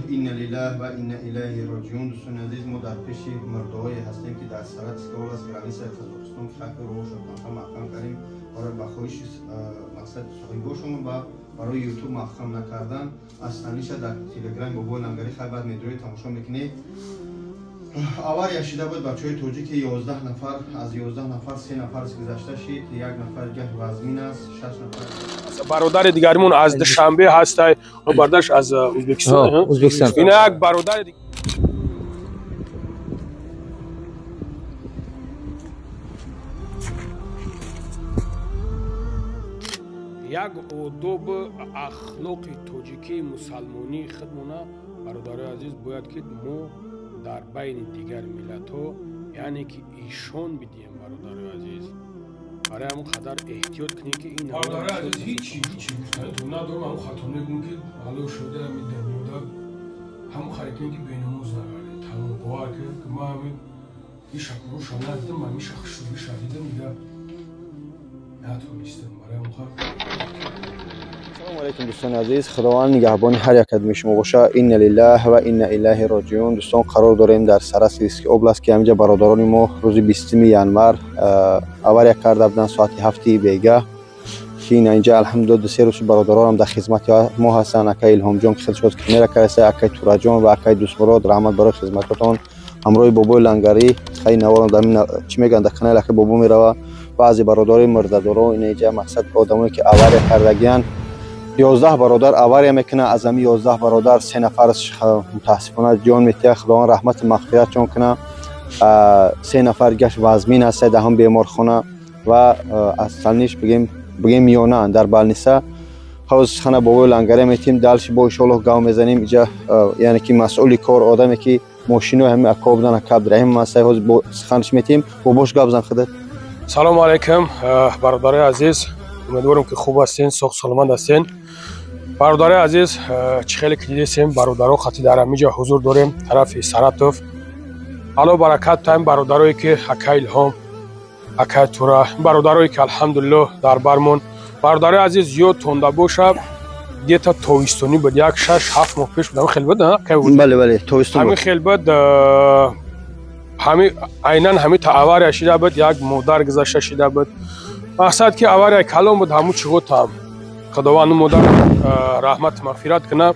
این لله و این الیه راجعون. دوستان عزیز، ما در پیش مردهایی هستیم که در سرحد سکول از گرانیس قزاقستان که خاک روش و محکم کردیم برای بخواهش مقصد صاحباشون و برای یوتیوب محکم نکردن از تنیش در تلگرام با لنگری خبر میدونید تماشا میکنید. آواری شده بود بچهای توجیک 11 نفر، از 11 نفر 3 نفر گذشته شد، یک نفر گه وزمین است، 6 نفر. برادر دیگرمون از دوشنبه هست، برادرش از ازبکستان. این یک برادر دیگه. یک آداب اخلاق توجیکی مسلمانی خودمونه برادر عزیز باید که ما در بین دیگر ملت ها یعنی که ایشان بدیم برادر عزیز، برای همون خطر احتیاط کنیم که این برادر عزیز هیچی تو ندارم. همون خطا نگون که حالا شده همین دنیادا همون خریدیم که بینموز نگرده تمام باور که ما همین این شکروش ها ندیدم، من این شخصوری شدیدم دیگه نتونستم برای همون خطر. سلام علیکم دوستان عزیز، خداوند نگهبان هر یک ادمی شما باشه. این لله و این الیه راجعون. دوستان قرار داریم در سراسر اوبلاست که همینجا برادران ما روز 20 ینور آواری کرده بودن ساعت 7 بیگه که اینجا الحمدلله 2 روز برادران هم در خدمت ما هستن. اکای الهام جان که خیلی شد کمر کرده، اکای تورا جان و اکای دوست مراد رحمت برای خدمتتون. همراه بابای لنگری خیلی نوارم در چی میگن در کانال که بابا میره. بعضی برادرای مرددارا اینجا مقصد آدمایی که آواری کردگیان 11 برادر آواری میکنه. از همین 11 برادر 3 نفرش متاسفانه جان میته، خداوند رحمت مغفرت چون کنه. 3 نفر گشت وزمین هست، دهم بیمار خونه و اصلنیش بگیم میونه در بالنیسه. حوز خانه بابای لنگری میتیم دلش با ان شاء الله گاو میزنیم اینجا، یعنی که مسئول کار آدمی که ماشینو همه اکاب دادن اکاب درهم مسای حوز با خانش میتیم باباش گاو بزن خودت. سلام علیکم برادر عزیز، امیدوارم که خوب هستین، سوق سلامت هستین. برادر عزیز چه خیلی که دیدیم برادرها خاطی در همینجا حضور داریم طرف سراتوف. حالا برکت تایم برادرایی که اکای الهام اکای تورا برادرایی که الحمدلله در برمون. برادر عزیز زیاد تونده باشه دیتا تویستونی بود، یک 6-7 ماه پیش بودم خیلی بود. بله تویستونی همین خیلی بود، همین عیناً همین تا آوار شده بود، یک مادر گذشته شده بود. مقصد که آوار کلام بود همون چیگو تا خداوند مادر رحمت مغفرت کنه.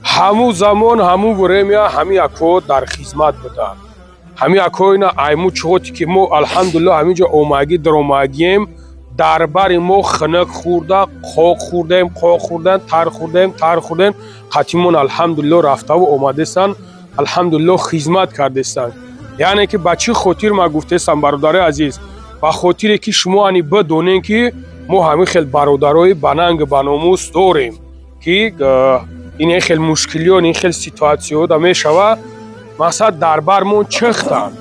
همون زمان همون بریم همین اکو در خدمت بوده. همین اکو اینا ایمو چوتی که ما الحمدلله همینجا اومگی در اومگیم در بر ما خنک خورده، خوک خوردیم، خوک خوردن، تر خوردن خاتمون الحمدلله رفته و اومده سن، الحمدلله خدمت کرده سن. یعنی که بچه خاطر ما گفته سن برادر عزیز، با خاطر که شما انی بدونین که ما همین خیلی برادرای بننگ بناموس داریم که این خیلی مشکلیون این خیلی سیتواسیون دا میشوه مقصد در برمون چختن.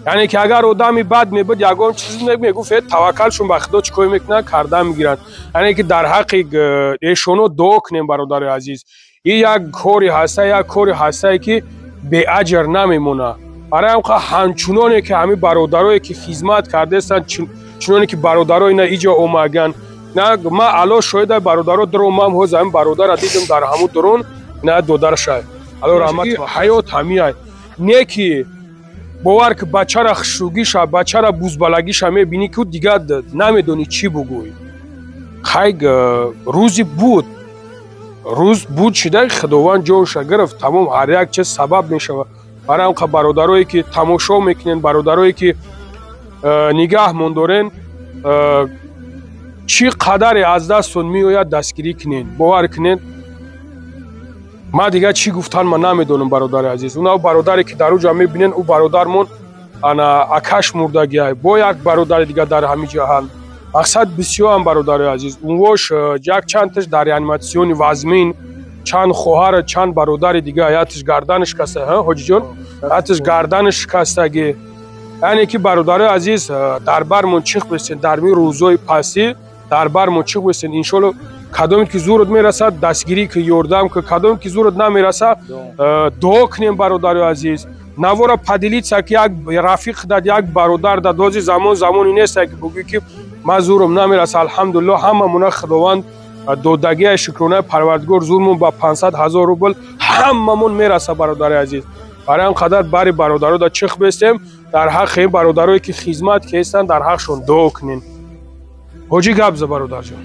یعنی که اگر آدمی بد میبود یگان چیزی میگفت توکلشون به خدا چیکار میکنن کردن میگیرن. یعنی که در حق ایشونو دعا کنیم برادر عزیز. این یک کاری هسته که به اجر نمیمونه. برای همچنانی که همین برادرایی که خدمت کرده هستند، چنانی که برادرای اینا اینجا اومدن، نه ما علا شاید برادرها درون هم حوز همین برادر دیدم در همون درون نه دودر شاید علا رحمت حیات همیه نه که باور که بچه را خشوگیش بچه را بوزبلگیش همه بینی که دیگه نمیدونی چی بگوی. خیلی روز بود شده خداوند جانش گرفت تمام هر یک چیز سبب میشه. برای هم برادرایی که تماشا میکنین، برادرایی که نگاه مندارین چی قدر از دستون میآید دستگیری کنین، باور کنین. ما دیگه چی گفتن من نمیدونم برادر عزیز. اونا برادری که در اونجا میبینین او برادرمون انا اکش مردگی با یک برادر دیگه در همین جهان مقصد بسیار هم برادر عزیز. اونوش یک چند تاش در انیماسیون وزمین چند خواهر چند برادر دیگه آیاتش گردنش کسته ها حاجی جان آیاتش گردنش کستگی. یعنی که برادر عزیز در برمون چیخ بسین در می روزای پسی در برمون چیخ بسین انشالله کدومی که زورت میرسد دستگیری که یوردم که کدومی که زورت نمیرسد دعا کنیم برادر عزیز. навора падилица ки як рафиқ дад як бародар дад дози замон неста ки буги ки ман зурум намераса алҳамдулиллоҳ ҳамамуна худованд додагия шукронаи парвардигор зурмун ба 500,000 рубл ҳамамун мераса бародари азиз. барои ҳам қадар бари бародаро да чих бестем дар ҳаққи бародарое ки хизмат кестанд дар ҳаққшон дуо кунем. ҳоҷӣ гап за бародарҷон.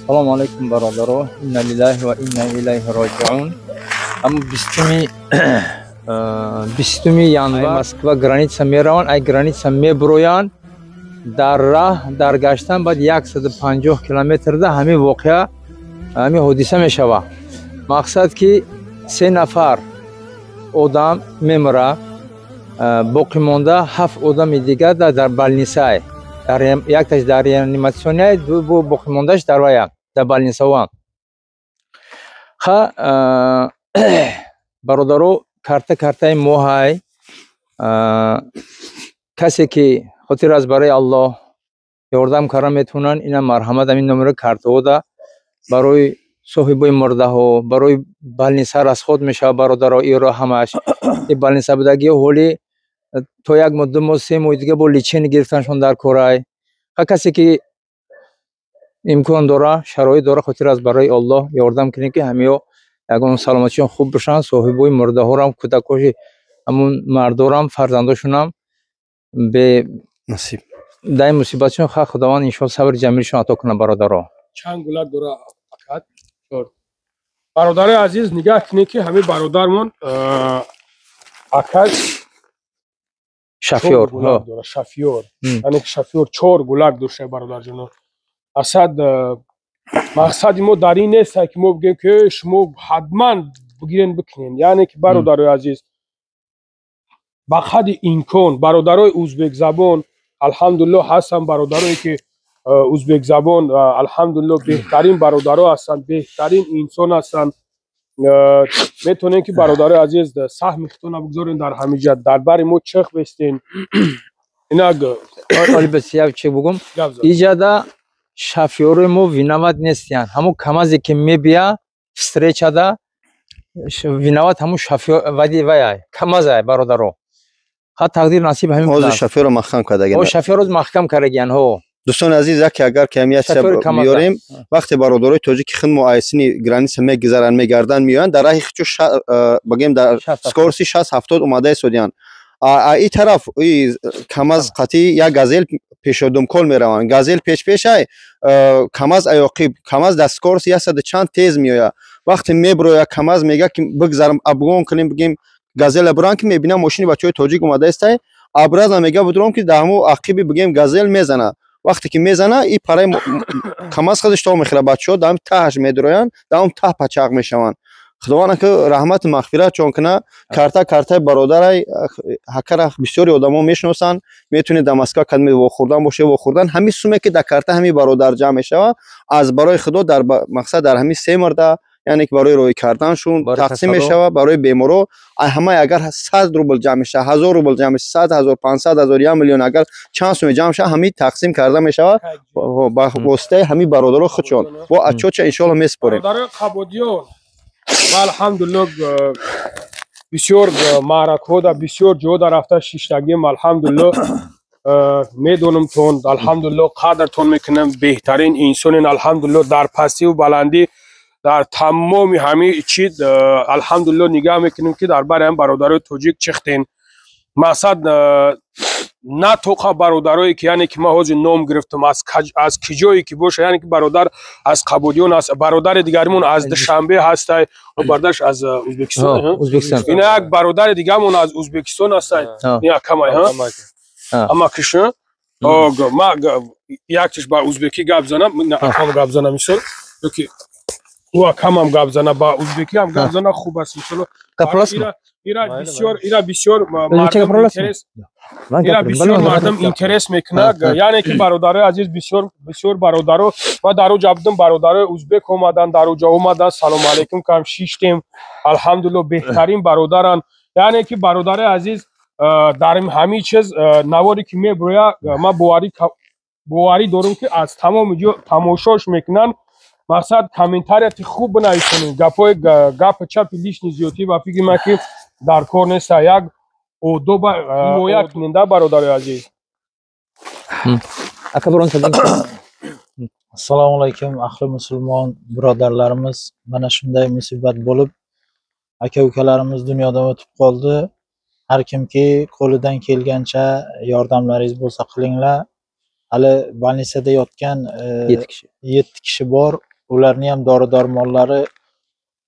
Салому алейкум бародаро. Инна лиллаҳи ва инна илайҳи роҷиун. Ам 20 январ Москва граница мераванд, ай граница мебуроянд. Дар раҳ дар гаштан баъд 150 километрда ҳамин воқеа ҳамин ҳодиса мешавад. Мақсад ки 3 нафар одам мемира, боқӣ монда 7 одами дигар дар больницае. Якташ дар реаниматсионае, ду боқӣ мондаш дар вая дар больницава. Ха бародаро картаи моҳай касе ки хотир аз барои Аллоҳ ёрдам кара метавонанд ина марҳамат ҳамин номеро картаода барои соҳибои мурдаҳо барои больница расход мешавад бародаро иро ҳамаш и больница будагиҳо ҳоли то 1 моҳ 2 моҳ 3 моҳи дига бо лечение гирифтаншон дар корай. ҳар касе ки имкон дора шароит дора хотир аз барои Аллоҳ ёрдам кунем ки ҳамеҳо ягон саломатишон хуб бошанд, соҳибои мурдаҳорам кӯдакоши ҳамун мардорам фарзандошонам бе насиб дай мусибатшон ха худованд иншоалло сабри ҷамилшон ато кунад бародаро. чанд гулак дора фақат бародари азиз нигаҳ кунед ки ҳамин бародармон акак шафёр шафёр яъне ки шафёр 4 гулак дошта бародарҷоно. асад мақсади мо дар ин нест ки мо бигем ки шумо ҳатман бигирен бикунен. яъне ки бародарои азиз ба қадри имкон бародарои ӯзбекзабон алҳамдулиллоҳ ҳастанд. бародарое ки ӯзбекзабон алҳамдулиллоҳ беҳтарин бародаро ҳастанд, беҳтарин инсон ҳастанд. метавонем ки бародарои азиз саҳми худтона бигзорен дар ҳамин ҷиҳат дар бари мо чих бестен. инак олибасияв чӣ бугум иҷада шафёрои мо виноват нестиянд. ҳамун камазе ки мебия встречада виноват ҳамун шафёр вади ваяй камазай бародаро. ха тақдир насиб ҳамин ҳозир шафёро маҳкам кардаген. шафёро маҳкам кардаген ҳо. дӯстони азиз яке агар ки ҳамиясия биёрем вақте бародарои тоҷики хидмо айсини граница мегузаранд мегарданд меоянд дар раҳи хичо багем дар скорси 60-70 омада истодиянд. ин тараф камаз қатъи як газел пешодумкол мераванд. газел пешай камаз аёқиб камаз дар скорси 100 чанд тез меояд. вақте мебурояд камаз мега ки бигзарам абгон кунем бигем газела буранд ки мебинам мошини бачаҳои тоҷик омада истай абраза мега будуром ки дар ҳамун ақиби бигем газел мезана. вақте ки мезана и параи камаз худаш то мехӯрад бачаҳо дар ҳам таҳаш медуроянд дар ҳам таҳ пачақ мешаванд. худованд ки раҳмату мағфират чон кунад. картаи бародарай ҳакара бисёри одамо мешиносанд. метавонед дар Москва кадми вохӯрдан боше вохӯрдан ҳамин суме ки дар карта ҳамин бародар ҷамъ мешавад аз барои худо дар мақсад дар ҳамин 3 марда яъне ки барои роҳӣ карданшон тақсим мешавад. барои беморо ҳамаи агар 100 рубл ҷамъ мешавад 1000 рубл ҷамъ мешавад 100 000 500 000 1 миллион агар чанд суме ҷамъ шавад ҳамин тақсим карда мешавад ба воситаи ҳамин бародаро худшон бо ачоча иншоалло месупорем. бародарои қабодиён алҳамдулиллоҳ бисёр маъракҳода бисёр ҷода рафта шиштагим алҳамдулиллоҳ медонам тон алҳамдулиллоҳ қадртон мекунам. беҳтарин инсонен алҳамдулиллоҳ дар пастиву баландӣ дар тамоми ҳамин чиз алҳамдулиллоҳ нигаҳ мекунем ки дар бари ҳам бародарои тоҷик чихтен. мақсад на тоқа бародарое ки яъне ки ман ҳозир ном гирифтам аз киҷое ки боша яъне ки бародар аз қабодиён аст бародари дигаримон аз душанбе ҳастай бардаш аз ӯзбекистон ина як бародари дигарамон аз ӯзбекистон ҳастай ин акамай амакиша ма яктиш ба ӯзбекӣ гап занам акам гап занам мисол ёки ӯ акамам гап зана ба ӯзбекӣ ҳам гап зана хуб аст иншоалло. ира бисёр мардам интерес мекунад. яъне ки бародарои азиз бисёр бародаро ва дар оҷа будам бародарои ӯзбек омаданд дар оҷа омаданд салому алейкум кам шиштем алҳамдулиллоҳ беҳтарин бародаранд. яъне ки бародарои азиз дар ҳамин чиз наворе ки мебурояд ман боварӣ дорам ки аз тамоми ҷо тамошош мекунанд. мақсад комментарияти хуб бинависонед гапи чапи лишни зиёдӣ ба фикри ман ки дар кор нест. Як одоб ҳимоя кунанда бародари азиз. aka biron so'zing Assalomu alaykum ahli musulmon birodarlarimiz. Mana shunday musibat bo'lib aka ukalarimiz dunyodan o'tib qoldi. Har kimki qo'lidan kelgancha yordamlaringiz bo'lsa qilinglar. Hali больницада yotgan 7 kishi bor. Ularni ham dori-darmonlari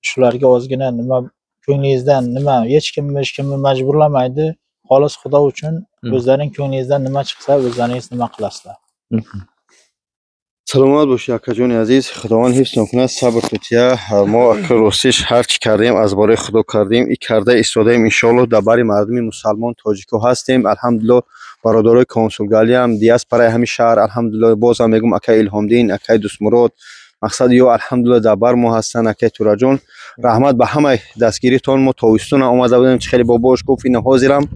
shularga ozgina nima ko'nglingizdan nima hech kimni majburlamaydi. Xolis Xudo uchun o'zlaring ko'nglingizdan nima chiqsa o'zlaringiz nima qilasizlar. سلامت باشی اکا جون عزیز. خداوند حفظ کنه، صبر توتیا. ما اکا راستش هر چی کردیم از باره خدا کردیم. این کرده ایستادیم ان شاء الله در باری مردم مسلمان تاجیکو هستیم. الحمدلله برادرای کنسولگری هم دیاسپورای همین شهر الحمدلله باز هم میگم اکا الهام دین، اکا دوست مراد مقصد یا الحمدلله در بر ما هستن. اکا تورا جون رحمت به همه دستگیریتون. ما تاویستون اومده بودیم چه خیلی باباش گفت اینا حاضرم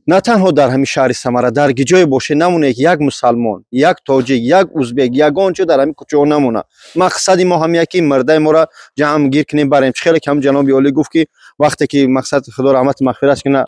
نه تنها در همین شهر سمره در گیجای باشه نمونه که یک مسلمان، یک تاجیک، یک ازبک، یگان چه در همین کوچه نمونه. مقصد ما هم یکی مرده ما را جمع گیر کنیم بریم. خیلی کم جناب عالی گفت که وقتی که مقصد خدا رحمت مغفرتش کنه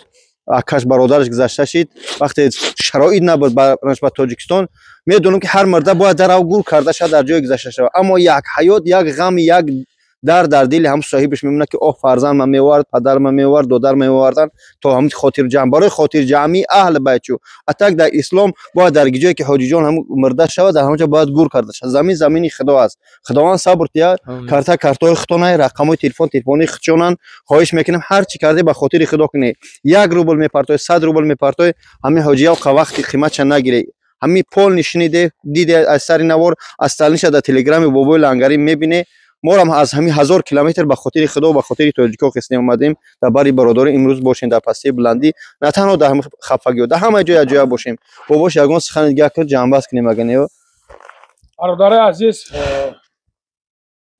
اکاش برادرش گذشته شد، وقتی شرایط نبود برنش به تاجیکستان میدونم که هر مرده باید در او گور کرده شد در جای گذشته شد. اما یک حیات، یک غم، یک در دل هم صاحبش میمونه که اوه فرزند من میوارد، پدر من میوارد، دادر میواردن تا همین خاطر جمع برای خاطر جمعی اهل بیتشو اتک در اسلام باید در جایی که حاجی جان هم مرده شود در همونجا باید گور کرده شود. زمینی خدا است. خداوند صبر تیا کارتای خطونه رقمای تلفنی خچونن خواهش میکنم هر چی کرده به خاطر خدا کنی. 1 روبل میپرتای 100 روبل میپرتای همین حاجی ها وقتی قیمتش نگیره. همین پول نشینی دیده از سر نوار از تلنش در تلگرام بابای لنگری میبینه. ما هم از همین 1000 کیلومتر به خاطر خدا و به خاطر تاجیکا خستیم اومدیم در باری برادر امروز باشین در پستی بلندی نه تنها در همین خفگی در همه جای باشیم. باباش یگان سخن دیگه کرد جمع بس کنیم اگه نه برادر عزیز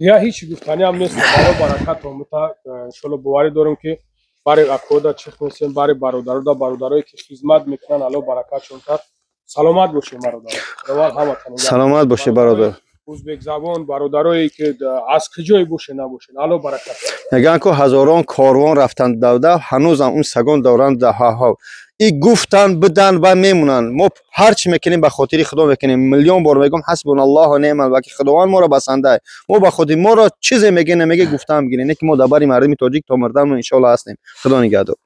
یا هیچ گفتنی هم نیست. برای برکت و متا ان شاء الله باوری دارم که برای اکودا چه خونسیم برای برادرایی که خدمت میکنن الله برکتشون کرد. سلامت باشین برادر. سلامت باشه برادر. ازبک زبان برادرایی که از کجای باشه نباشین الله برکت بده. میگن که هزاران کاروان رفتن دوده هنوز هم اون سگان دوران ده ها این گفتن بدن و میمونن. ما هر چی میکنیم به خاطر خدا میکنیم. میلیون بار میگم حسبنا الله و نعم الوکیل. خداوند ما را بسنده. ما به خاطر ما را چیزی میگه نمیگه گفتم میگه نه که ما در باری مردم تاجیک تا مردم ان شاء الله هستیم. خدا نگهدار.